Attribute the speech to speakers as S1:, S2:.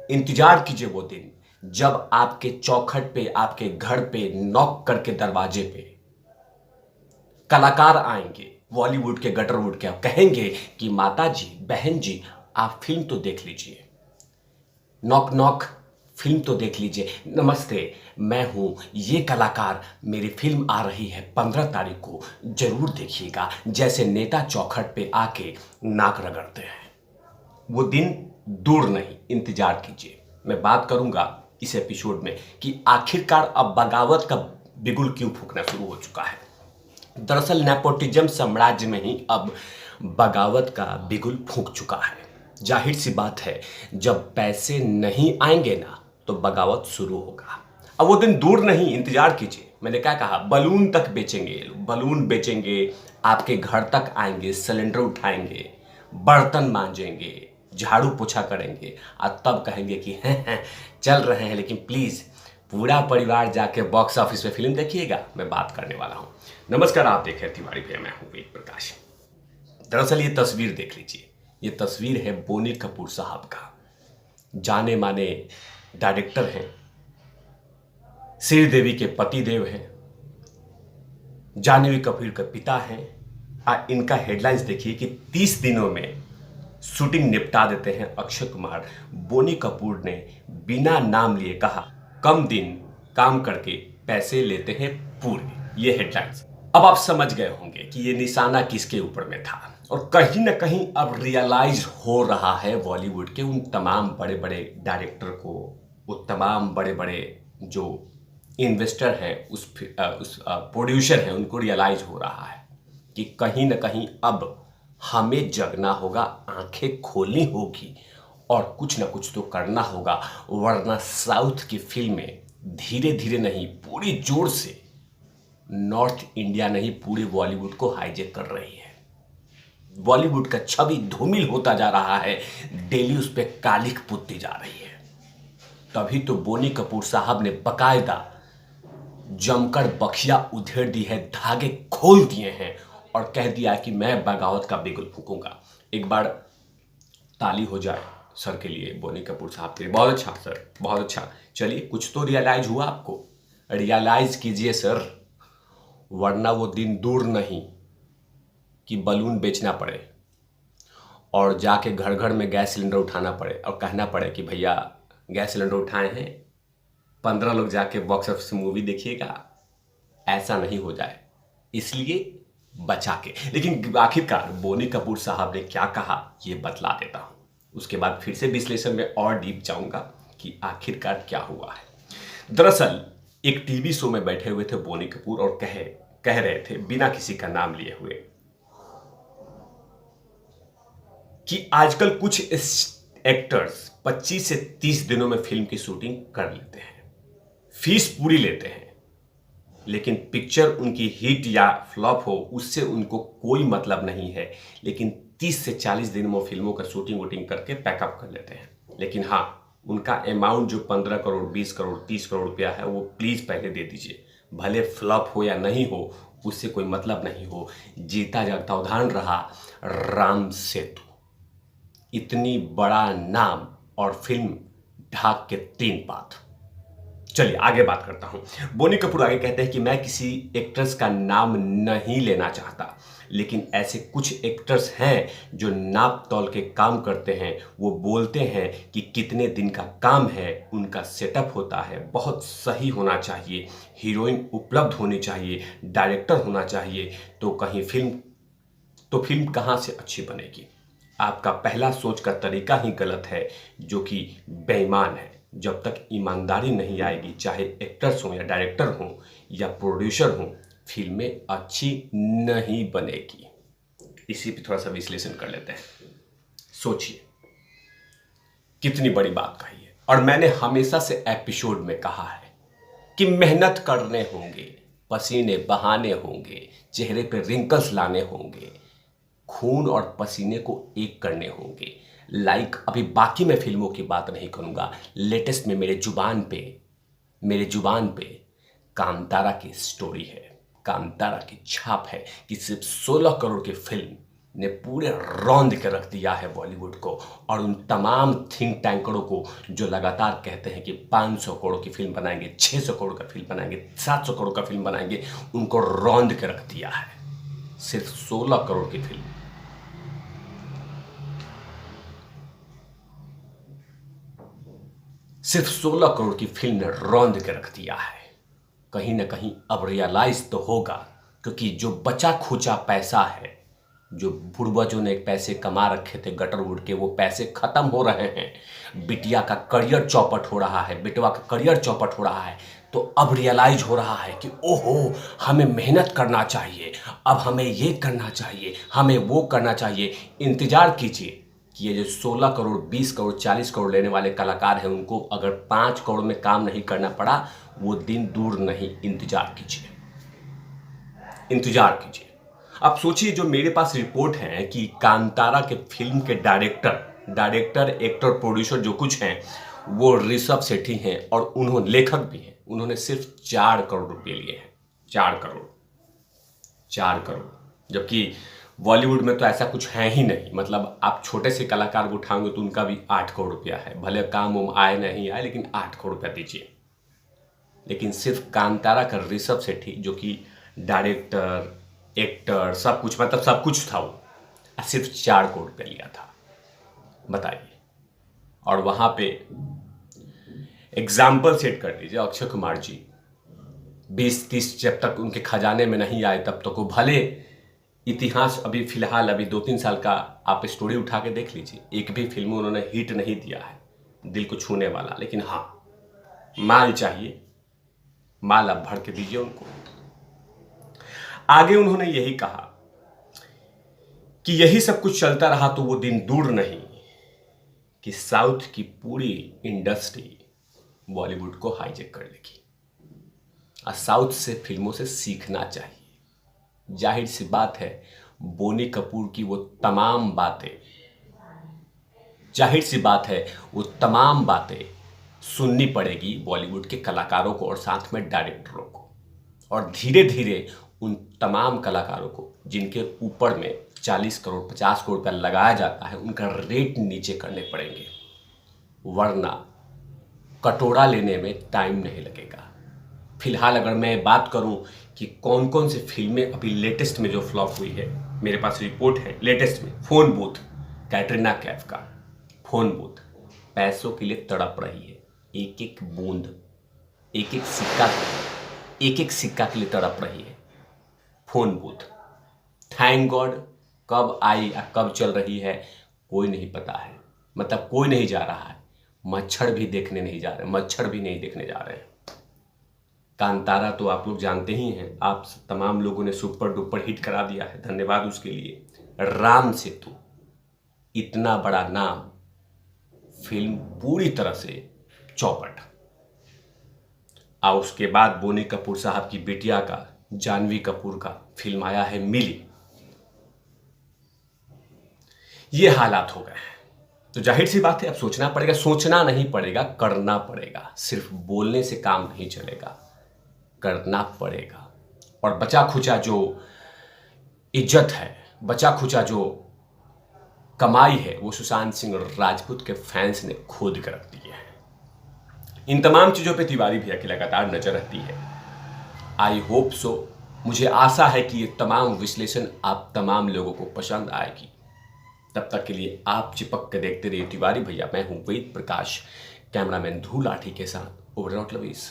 S1: इंतजार कीजिए वो दिन जब आपके चौखट पे, आपके घर पे नॉक करके दरवाजे पे कलाकार आएंगे बॉलीवुड के, गटरवुड के, आप कहेंगे कि माता जी, बहन जी, आप फिल्म तो देख लीजिए, नॉक नॉक, फिल्म तो देख लीजिए, नमस्ते, मैं हूं ये कलाकार, मेरी फिल्म आ रही है 15 तारीख को, जरूर देखिएगा, जैसे नेता चौखट पे आके नाक रगड़ते हैं। वो दिन दूर नहीं, इंतजार कीजिए। मैं बात करूंगा इस एपिसोड में कि आखिरकार अब बगावत का बिगुल क्यों फूकना शुरू हो चुका है। दरअसल नेपोटिज्म साम्राज्य में ही अब बगावत का बिगुल फूंक चुका है। जाहिर सी बात है, जब पैसे नहीं आएंगे ना तो बगावत शुरू होगा। अब वो दिन दूर नहीं, इंतजार कीजिए। मैंने क्या कहा, बलून तक बेचेंगे ये लोग, बलून बेचेंगे, आपके घर तक आएंगे, सिलेंडर उठाएंगे, बर्तन मांजेंगे, झाड़ू पोछा करेंगे और तब कहेंगे कि हैं चल रहे हैं, लेकिन प्लीज पूरा परिवार जाके बॉक्स ऑफिस में फिल्म देखिएगा। मैं बात करने वाला हूं। नमस्कार, आप देख रहे हैं तिवारी भैया, मैं हूं वेद प्रकाश। दरअसल ये तस्वीर देख लीजिए, ये तस्वीर है बोनी कपूर साहब का। जाने माने डायरेक्टर हैं, श्रीदेवी के पति देव हैं, जानवी कपूर के पिता हैं। इनका हेडलाइंस देखिए कि 30 दिनों में शूटिंग निपटा देते हैं अक्षय कुमार। बोनी कपूर ने बिना नाम लिए कहा, कम दिन काम करके पैसे लेते हैं पूरे। ये हेडलाइंस। अब आप समझ गए होंगे कि ये निशाना किसके ऊपर में था, और कहीं ना कहीं अब रियलाइज हो रहा है बॉलीवुड के उन तमाम बड़े बड़े डायरेक्टर को, वो तमाम बड़े बड़े जो इन्वेस्टर हैं, उस प्रोड्यूसर हैं, उनको रियलाइज हो रहा है कि कहीं ना कहीं अब हमें जगना होगा, आंखें खोलनी होगी और कुछ ना कुछ तो करना होगा, वरना साउथ की फिल्में धीरे धीरे नहीं, पूरी जोर से नॉर्थ इंडिया नहीं, पूरे बॉलीवुड को हाईजेक कर रही है। बॉलीवुड का छवि धूमिल होता जा रहा है, डेली उस पर कालिख पुतती जा रही है। तभी तो बोनी कपूर साहब ने बकायदा जमकर बखिया उधेड़ दी है, धागे खोल दिए हैं और कह दिया कि मैं बगावत का बिगुल फूकूंगा। एक बार ताली हो जाए सर के लिए, बोनी कपूर साहब के लिए। बहुत अच्छा सर, बहुत अच्छा। चलिए, कुछ तो रियलाइज हुआ आपको, रियलाइज कीजिए सर, वरना वो दिन दूर नहीं कि बलून बेचना पड़े और जाके घर घर में गैस सिलेंडर उठाना पड़े और कहना पड़े कि भैया गैस सिलेंडर उठाए हैं, 15 लोग जाके बॉक्स ऑफिस में मूवी देखिएगा। ऐसा नहीं हो जाए, इसलिए बचा के। लेकिन आखिरकार बोनी कपूर साहब ने क्या कहा, ये बतला देता हूं। उसके बाद फिर से विश्लेषण में और डीप जाऊंगा कि आखिरकार क्या हुआ है। दरअसल एक टीवी शो में बैठे हुए थे बोनी कपूर और कह रहे थे, बिना किसी का नाम लिए हुए, कि आजकल कुछ एक्टर्स 25 से 30 दिनों में फिल्म की शूटिंग कर लेते हैं, फीस पूरी लेते हैं, लेकिन पिक्चर उनकी हिट या फ्लॉप हो उससे उनको कोई मतलब नहीं है। लेकिन 30 से 40 दिन में फिल्मों का शूटिंग वूटिंग करके पैकअप कर लेते हैं। लेकिन हाँ, उनका अमाउंट जो 15 करोड़, 20 करोड़, 30 करोड़ रुपया है, वो प्लीज पहले दे दीजिए। भले फ्लॉप हो या नहीं हो, उससे कोई मतलब नहीं हो। जीता जागता उदाहरण रहा राम सेतु, इतनी बड़ा नाम और फिल्म ढाक के 3 पात। चलिए आगे बात करता हूं। बोनी कपूर आगे कहते हैं कि मैं किसी एक्ट्रेस का नाम नहीं लेना चाहता, लेकिन ऐसे कुछ एक्टर्स हैं जो नाप तौल के काम करते हैं। वो बोलते हैं कि कितने दिन का काम है, उनका सेटअप होता है, बहुत सही होना चाहिए, हीरोइन उपलब्ध होनी चाहिए, डायरेक्टर होना चाहिए, तो फिल्म कहाँ से अच्छी बनेगी। आपका पहला सोच का तरीका ही गलत है, जो कि बेईमान है। जब तक ईमानदारी नहीं आएगी, चाहे एक्टर्स हों या डायरेक्टर हों या प्रोड्यूसर हों, फिल्में अच्छी नहीं बनेगी। इसी पे थोड़ा सा विश्लेषण कर लेते हैं। सोचिए, कितनी बड़ी बात कही है। और मैंने हमेशा से एपिसोड में कहा है कि मेहनत करने होंगे, पसीने बहाने होंगे, चेहरे पे रिंकल्स लाने होंगे, खून और पसीने को एक करने होंगे। अभी बाकी मैं फिल्मों की बात नहीं करूंगा, लेटेस्ट में मेरे जुबान पे कांतारा की स्टोरी है, कांतारा की छाप है कि सिर्फ 16 करोड़ की फिल्म ने पूरे रौंद के रख दिया है बॉलीवुड को, और उन तमाम थिंक टैंकरों को जो लगातार कहते हैं कि 500 करोड़ की फिल्म बनाएंगे, 600 करोड़ का फिल्म बनाएंगे, 700 करोड़ का फिल्म बनाएंगे, उनको रौंद के रख दिया है। सिर्फ 16 करोड़ की फिल्म, सिर्फ 16 करोड़ की फिल्म ने रौंद के रख दिया है। कहीं ना कहीं अब रियलाइज तो होगा, क्योंकि जो बचा खुचा पैसा है, जो पूर्वजों ने पैसे कमा रखे थे गटर वुड के, वो पैसे खत्म हो रहे हैं। बिटिया का करियर चौपट हो रहा है, बेटवा का करियर चौपट हो रहा है। तो अब रियलाइज हो रहा है कि ओहो, हमें मेहनत करना चाहिए, अब हमें ये करना चाहिए, हमें वो करना चाहिए। इंतजार कीजिए कि ये जो 16 करोड़, 20 करोड़, 40 करोड़ लेने वाले कलाकार हैं, उनको अगर 5 करोड़ में काम नहीं करना पड़ा, वो दिन दूर नहीं। इंतजार कीजिए, इंतजार कीजिए। अब सोचिए, जो मेरे पास रिपोर्ट है कि कांतारा के फिल्म के डायरेक्टर, एक्टर, प्रोड्यूसर जो कुछ हैं, वो ऋषभ शेट्टी हैं, और उन्होंने लेखक भी हैं। उन्होंने सिर्फ 4 करोड़ रुपए लिए हैं। 4 करोड़, 4 करोड़। जबकि बॉलीवुड में तो ऐसा कुछ है ही नहीं। मतलब आप छोटे से कलाकार को उठाओगे तो उनका भी 8 करोड़ रुपया है। भले काम उम आए नहीं आए, लेकिन 8 करोड़ रुपया दीजिए। लेकिन सिर्फ कांतारा का ऋषभ शेट्टी, जो कि डायरेक्टर, एक्टर, सब कुछ, मतलब सब कुछ था, वो सिर्फ 4 करोड़ रुपया लिया था। बताइए। और वहां पे एग्जाम्पल सेट कर लीजिए, अक्षय कुमार जी 20-30 जब तक उनके खजाने में नहीं आए, तब तक वो भले इतिहास, अभी फिलहाल अभी 2-3 साल का आप स्टोरी उठा के देख लीजिए, एक भी फिल्म उन्होंने हिट नहीं दिया है दिल को छूने वाला। लेकिन हाँ, माल चाहिए, माल आप भर के दीजिए उनको। आगे उन्होंने यही कहा कि यही सब कुछ चलता रहा तो वो दिन दूर नहीं कि साउथ की पूरी इंडस्ट्री बॉलीवुड को हाईजेक कर लेगी। और साउथ से फिल्मों से सीखना चाहिए। जाहिर सी बात है, बोनी कपूर की वो तमाम बातें, जाहिर सी बात है, वो तमाम बातें सुननी पड़ेगी बॉलीवुड के कलाकारों को और साथ में डायरेक्टरों को। और धीरे धीरे उन तमाम कलाकारों को जिनके ऊपर में 40 करोड़, 50 करोड़ रुपया लगाया जाता है, उनका रेट नीचे करने पड़ेंगे, वरना कटोरा लेने में टाइम नहीं लगेगा। फिलहाल अगर मैं बात करूं कि कौन कौन सी फिल्में अभी लेटेस्ट में जो फ्लॉप हुई है, मेरे पास रिपोर्ट है लेटेस्ट में। फोन बूथ, कैटरीना कैफ का फोन बूथ पैसों के लिए तड़प रही है। एक एक बूंद, एक एक सिक्का के लिए तड़प रही है फोन बूथ। थैंक गॉड, कब आई या कब चल रही है कोई नहीं पता है। मतलब कोई नहीं जा रहा है, मच्छर भी देखने नहीं जा रहे, मच्छर भी नहीं देखने जा रहे हैं। कांतारा तो आप लोग जानते ही हैं, आप तमाम लोगों ने सुपर डुपर हिट करा दिया है, धन्यवाद उसके लिए। राम सेतु, इतना बड़ा नाम, फिल्म पूरी तरह से चौपट। और उसके बाद बोनी कपूर साहब की बिटिया का, जानवी कपूर का फिल्म आया है मिली। ये हालात हो गए हैं। तो जाहिर सी बात है, अब सोचना पड़ेगा, सोचना नहीं पड़ेगा, करना पड़ेगा। सिर्फ बोलने से काम नहीं चलेगा, करना पड़ेगा। और बचा खुचा जो इज्जत है, बचा खुचा जो कमाई है, वो सुशांत सिंह राजपूत के फैंस ने खोद कर रख दी है। इन तमाम चीजों पे तिवारी भैया की लगातार नजर रहती है। आई होप सो, मुझे आशा है कि ये तमाम विश्लेषण आप तमाम लोगों को पसंद आएगी। तब तक के लिए आप चिपक के देखते रहिए तिवारी भैया। मैं हूं वेद प्रकाश, कैमरामैन धू लाठी के साथ। Over out lovies.